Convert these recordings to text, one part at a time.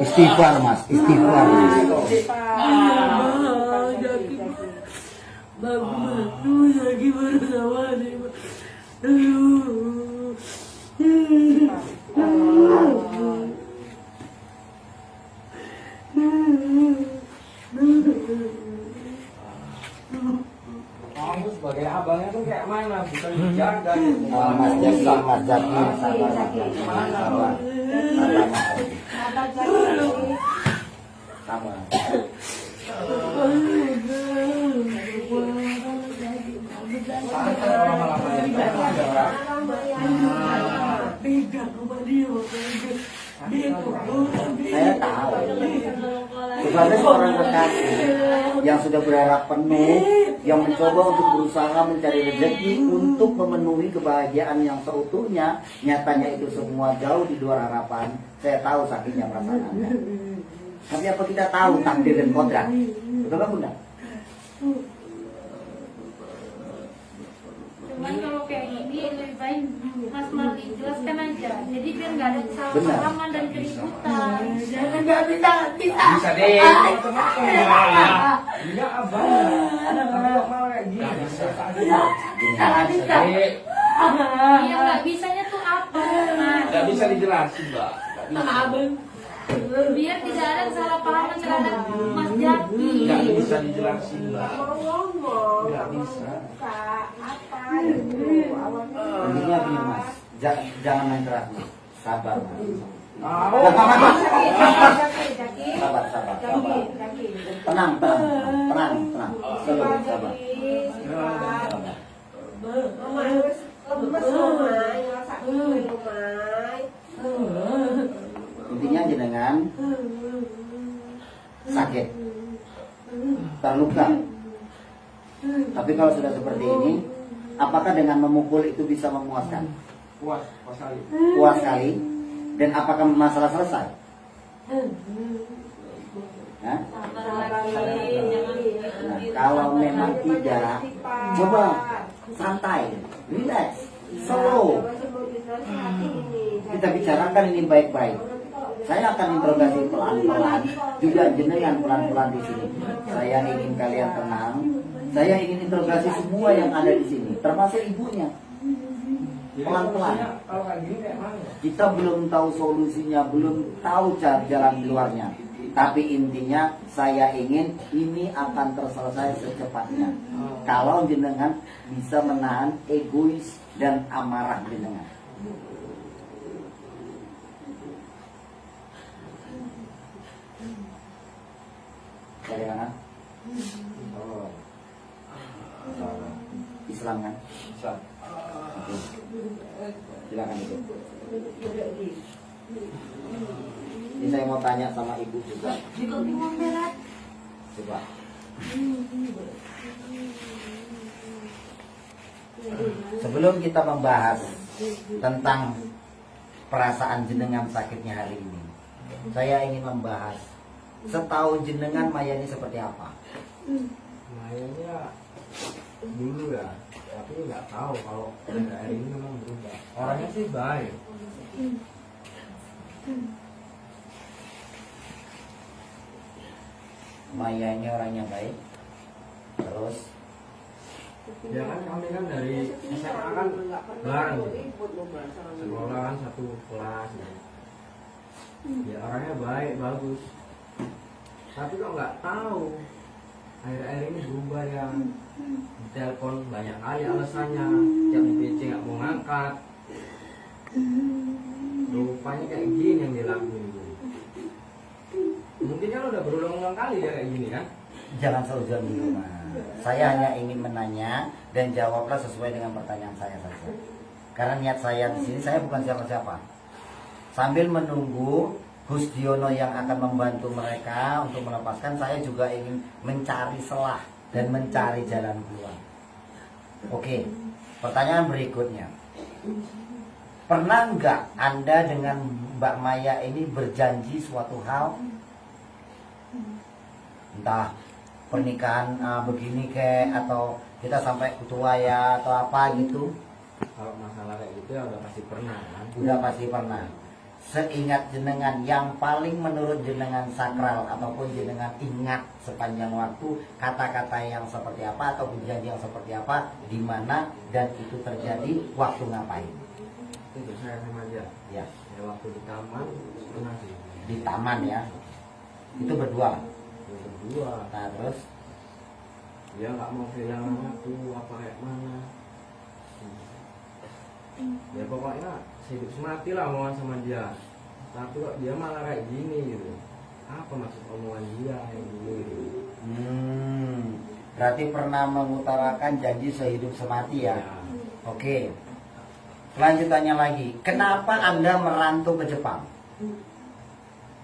Istighfar mas, istighfar. Kamu sebagai abangnya tuh kayak mana? Bukan dijaga gitu. Mas Jaki, Mas Jaki, sabar, sabar, sabar. Saya tahu sebagai seorang kekasih yang sudah berharap penuh, yang mencoba untuk berusaha mencari rezeki untuk memenuhi kebahagiaan yang seutuhnya, nyatanya itu semua jauh di luar harapan. Saya tahu sakitnya perasaan Anda. Tapi apa kita tahu takdir dan kodrat? Betul nggak Bunda? Cuman kalau kayak gini lebih baik Mas Mardi jelaskan aja. Jadi biar nggak ada kesalahpahaman dan keributan. Nggak bisa. Bisa deh. Iya abang. Tapi kok malah kayak gini? Bisa deh. Yang nggak bisanya tuh apa? Mas? Nggak bisa dijelasin, Mbak. Biar tidak ada kesalahpahaman terhadap Mas Jaki. Nggak bisa dijelasin, Mbak. Nggak bisa. Intinya gini mas, jangan main keras mas. Sabar mas. Sabar. Tenang. Sabar. Intinya jenengan sakit, terluka. Tapi kalau sudah seperti ini, apakah dengan memukul itu bisa memuaskan? Puas sekali. Puas sekali. Dan apakah masalah selesai? Hah? Nah, kalau memang tidak, coba santai, relax, slow. Kita bicarakan ini baik-baik. Saya akan interogasi pelan-pelan, juga jenengan pelan-pelan di sini. Saya ingin kalian tenang. Saya ingin interogasi semua yang ada di sini, termasuk ibunya. Pelan-pelan. Kalau kayak gini kayak mana? Kita belum tahu solusinya, belum tahu jalan keluarnya. Tapi intinya saya ingin ini akan terselesai secepatnya. Kalau jenengan bisa menahan egois dan amarah jenengan. Dari mana? Islam kan? Bisa. Oke. Silakan ibu. Ini saya mau tanya sama ibu juga. Coba. Sebelum kita membahas tentang perasaan jenengan sakitnya hari ini, saya ingin membahas setahu jenengan Maya ini seperti apa? Mainnya dulu ya, tapi nggak tahu kalau hari ini memang berubah. Orangnya sih baik. Maya ini orangnya baik. Terus Ya kan kami kan dari SMA kan bareng, sekolah kan satu kelas. Ya orangnya baik, bagus. Tapi kok nggak tahu akhir-akhir ini berubah ya. Telepon banyak kali alasannya, tiap di PC nggak mau ngangkat. Rupanya kayak gini yang dilakuin. Mungkin kan udah berulang-ulang kali ya kayak gini kan? jangan seuzon dulu mas. Saya hanya ingin menanya dan jawablah sesuai dengan pertanyaan saya saja. Karena niat saya di sini saya bukan siapa-siapa. Sambil menunggu Husdiono yang akan membantu mereka untuk melepaskan, saya juga ingin mencari celah dan mencari jalan keluar. Oke, pertanyaan berikutnya. Pernah nggak Anda dengan Mbak Maya ini berjanji suatu hal? Entah pernikahan begini kayak, atau kita sampai ketua ya atau apa gitu? Kalau masalah kayak gitu ya udah pasti pernah kan. Udah pasti pernah. Seingat jenengan yang paling menurut jenengan sakral ataupun jenengan ingat sepanjang waktu, kata-kata yang seperti apa atau kejadian yang seperti apa, di mana dan itu terjadi waktu ngapain? Itu saya sama dia. Ya, Ya waktu di taman pernah sih. di taman ya. Itu berdua. Yang kedua, Nah, terus dia nggak mau kehilangan aku apa kayak mana. Ya pokoknya hidup semati lah omongan sama dia. Tapi kok dia malah kayak gini gitu. Apa maksud omongan dia yang dulu gitu. berarti pernah mengutarakan janji sehidup semati ya. Ya, Oke. Lanjutannya lagi, kenapa Anda merantau ke Jepang?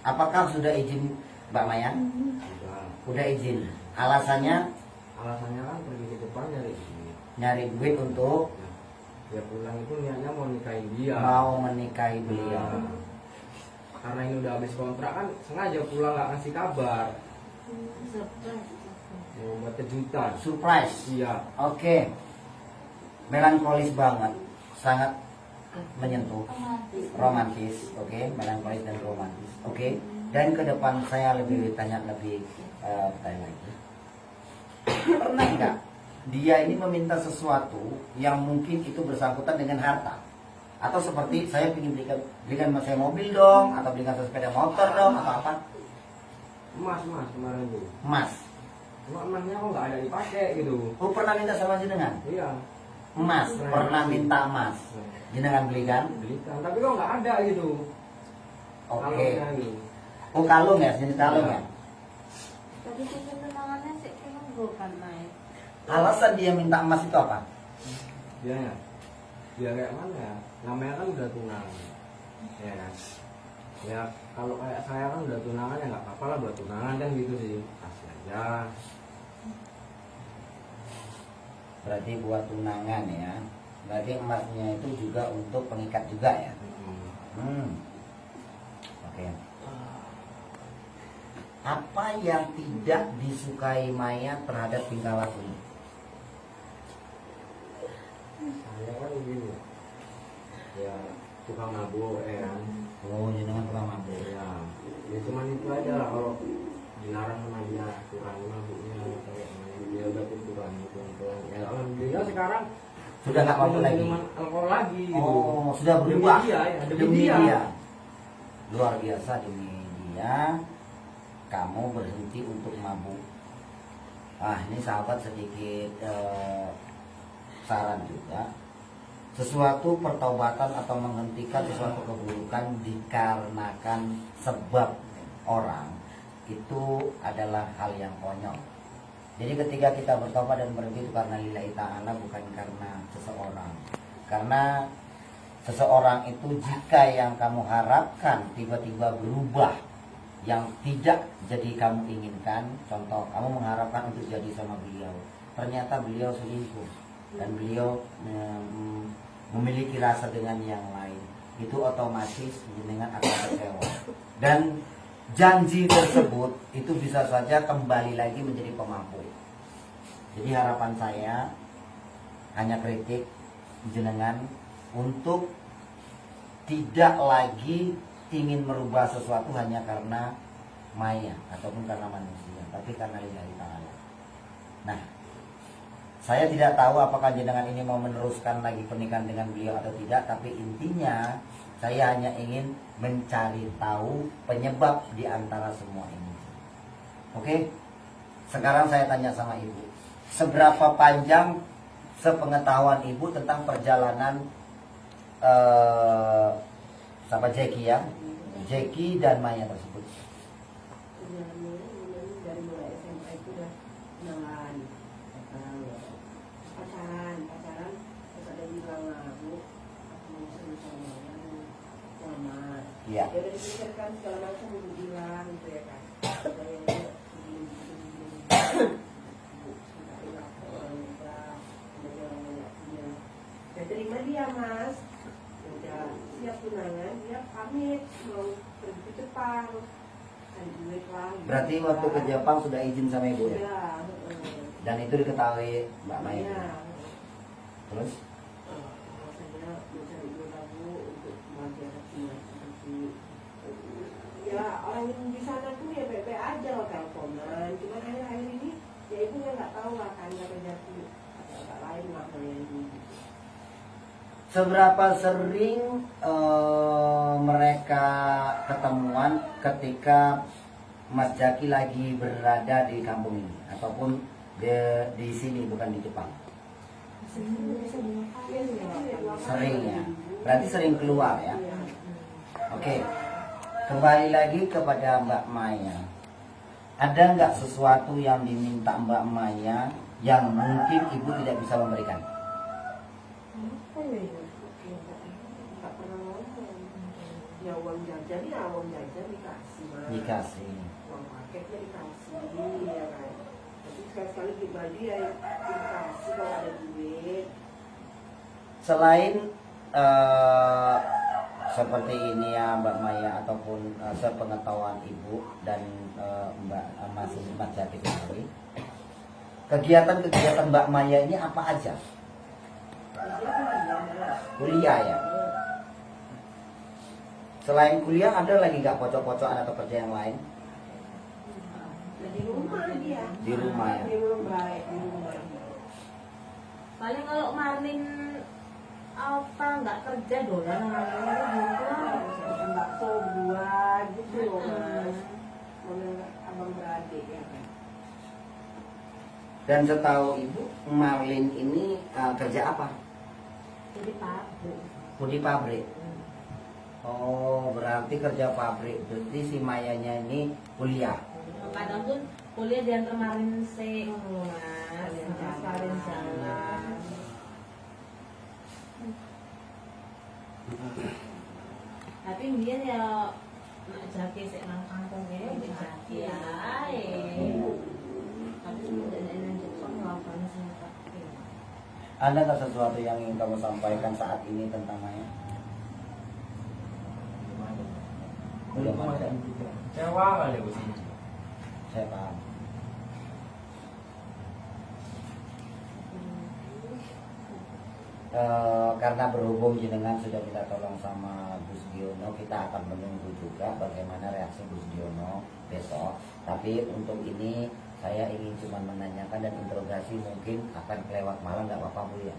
Apakah sudah izin Mbak Maya? udah. Udah izin. Alasannya Alasannya kan pergi ke Jepang nyari duit. nyari duit untuk Ya, dia pulang itu niatnya mau nikahin dia. mau menikahi beliau. Nah, karena ini udah habis kontrak kan sengaja pulang nggak ngasih kabar. Mau buat kejutan. Surprise. Iya. Oke. Melankolis banget. Sangat menyentuh. Romantis. Oke. Melankolis dan romantis. Oke. Dan ke depan saya lebih tanya lebih tanya lagi. Pernah nggak dia ini meminta sesuatu yang mungkin itu bersangkutan dengan harta? Atau seperti saya ingin belikan saya mobil dong, atau belikan saya sepeda motor dong, atau apa? Emas kemarin tuh. Emas. Cuma emasnya kok nggak ada dipakai gitu. Oh, pernah minta sama jenengan? Iya. Emas, pernah minta emas. Jenengan belikan? Belikan, tapi kok nggak ada gitu. Oke. Kalungnya gitu. Oh, kalung ya, jenis kalung ya. Tadi cincin tunangannya sih kayaknya bukan naik. Alasan dia minta emas itu apa? Dia ya. Dia kayak mana ya? Namanya kan udah tunangan. Ya kan. Ya kalau kayak saya kan udah tunangan ya nggak apa-apa lah buat tunangan kan gitu sih. Kasih aja. Berarti buat tunangan ya. Berarti emasnya itu juga untuk pengikat juga ya. Oke. Apa yang tidak disukai Maya terhadap tingkah lakunya? Saya kan gini. Ya tukang mabuk ya kan. Oh, jenengan tukang mabuk. Ya, ya cuman itu aja lah kalau dilarang sama dia kurangi mabuknya kayak dia udah kurangi pelan-pelan. Ya alhamdulillah sekarang Sudah nggak mabuk lagi. minuman alkohol lagi gitu. Oh, sudah berubah. Demi dia ya, Demi dia. Luar biasa, demi dia kamu berhenti untuk mabuk. Ini sahabat sedikit saran juga. Sesuatu pertobatan atau menghentikan sesuatu keburukan dikarenakan sebab orang itu adalah hal yang konyol. Jadi ketika kita bertobat dan berhenti itu karena lillahi ta'ala, bukan karena seseorang. Karena seseorang itu jika yang kamu harapkan tiba-tiba berubah yang tidak jadi kamu inginkan, contoh kamu mengharapkan untuk jadi sama beliau, ternyata beliau selingkuh dan beliau memiliki rasa dengan yang lain, itu otomatis jenengan akan kecewa dan janji tersebut itu bisa saja kembali lagi menjadi pemampu. Jadi harapan saya hanya kritik jenengan untuk tidak lagi ingin merubah sesuatu hanya karena maya ataupun karena manusia, tapi karena lillahi ta'ala. Nah, saya tidak tahu apakah jenengan ini mau meneruskan lagi pernikahan dengan beliau atau tidak, tapi intinya saya hanya ingin mencari tahu penyebab di antara semua ini. Oke? Sekarang saya tanya sama ibu, seberapa panjang sepengetahuan ibu tentang perjalanan sahabat Jeki ya, Jeki dan Maya tersebut? Dari mulai SMA itu udah kenalan, pacaran, terus ada bilang aku mau sama lama. Iya. Ya udah dipikirkan segala macam udah bilang gitu ya kan. Ada yang ya terima dia mas, udah siap tunangan, dia pamit mau pergi ke Jepang. Berarti waktu ke Jepang sudah izin sama ibu ya? Ya, Dan itu diketahui Mbak Maya. Iya. Terus Rasanya mencari lagu untuk bagian hatinya seperti ya orang yang di sana tuh ya baik-baik aja loh teleponan. Cuman akhir-akhir ini ya ibu yang nggak tahu lah kan nggak terjadi agak lain maknanya ini. seberapa sering mereka ketemuan ketika Mas Jaki lagi berada di kampung ini ataupun di sini, bukan di Jepang? Sering ya, berarti sering keluar ya. Oke, kembali lagi kepada Mbak Maya. Ada nggak sesuatu yang diminta Mbak Maya yang mungkin ibu tidak bisa memberikan? Apa ya ini? Nggak pernah ngomong. Ya uang jajan ya uang jajan dikasih mas. Dikasih. Uang paketnya dikasih ya kan. Tapi sekali-sekali pribadi ya dikasih kalau ada duit. Selain seperti ini ya Mbak Maya, ataupun sepengetahuan ibu dan Mbak Mas Jaki sendiri, kegiatan-kegiatan Mbak Maya ini apa aja? Kuliah ya. Selain kuliah ada lagi nggak pocok-pocokan atau kerja yang lain? Di rumah dia. Di rumah ya. Di rumah baik di rumah. Paling kalau Marlin apa nggak kerja dolan Makan bakso buah gitu loh mas. Mana abang beradik ya kan. Dan setahu ibu, Marlin ini kerja apa? jadi pabrik. Di pabrik. Oh, berarti kerja pabrik. Berarti si Mayanya ini kuliah. Kadang pun kuliah diantar Marlin sih mas, Marlin jalan. Tapi dia ya nak Jaki sih nang kampung ya, Jaki ya. Tapi sebenarnya nang Jepang ngapain sih tapi. Ada nggak sesuatu yang ingin kamu sampaikan saat ini tentang Maya? Belum ada. Kecewa kali bu sini. Saya paham. Karena berhubung jenengan sudah kita tolong sama Gus Diono, kita akan menunggu juga bagaimana reaksi Gus Diono besok. Tapi untuk ini saya ingin cuma menanyakan dan interogasi, mungkin akan kelewat malam, nggak apa-apa Bu ya.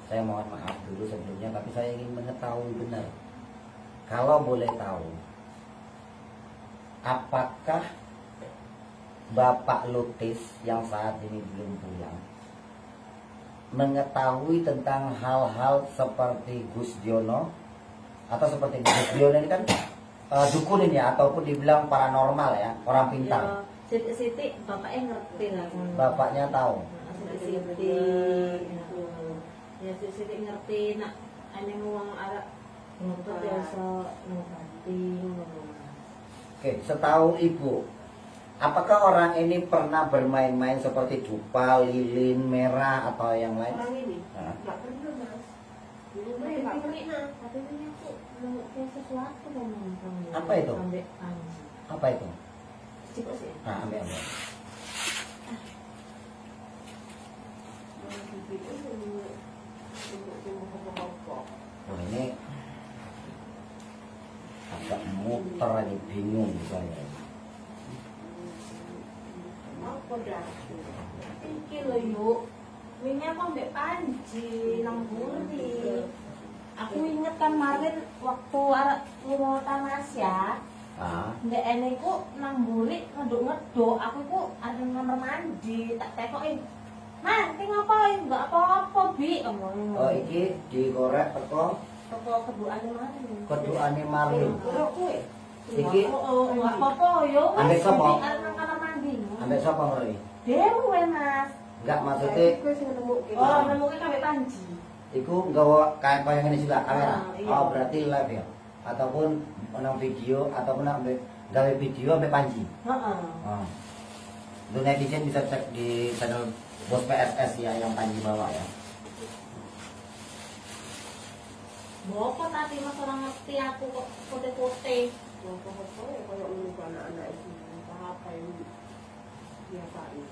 Saya mohon maaf dulu sebelumnya, tapi saya ingin mengetahui benar. Kalau boleh tahu, apakah Bapak Lutis yang saat ini belum pulang mengetahui tentang hal-hal seperti Gus Diono, atau seperti Gus Diono ini kan dukun ini ya, ataupun dibilang paranormal ya, orang pintar. Siti bapaknya ngerti lah. Bapaknya tahu. Siti ya Siti ngerti nak ane uang arak ngotot biasa ngobati ngono. Oke, setahu ibu, apakah orang ini pernah bermain-main seperti dupa, lilin, merah atau yang lain? Orang ini Hah? nggak pernah mas. Di rumah ya nggak pernah. Tapi ini aku kayak sesuatu ngomong kamu. Apa itu? Ambek Panji. Apa itu? Cukup sih. Nah, ambil. Oh, ini agak muter ini, bingung saya. Apa dah? Iki lho yuk. Wingi aku ambek Panji nang Buri. Aku inget kan Marlin waktu arek ngurung Tamasya. Ndek ene ku nang Buri ngeduk-ngeduk. Aku ku ada kamar mandi, tak tekoki. Man, ki ngapain? Enggak apa-apa, Bi. Oh, iki digorek teko Toko kedukane Marlin. kedukane Marlin. Kurang kue. Iki Oh, enggak apa-apa yo. Ambek sapa? Arek nang kamar mandi. ambek sapa Roy? Dewe, Mas. Enggak, maksudnya Kue sih ketemu. Oh, nemuke kabeh Panji. iku nggawa kayak yang ini juga kamera. Iya. Oh, berarti live ya. Ataupun nang video ataupun ambek gawe video ambek Panji. Heeh. Oh. Itu netizen bisa cek di channel Bos PSS ya yang Panji bawa ya. Bapak tadi mas orang ngerti aku kok kote-kote. Apa-apa ya kalau menunggu anak-anak itu apa yang biasain.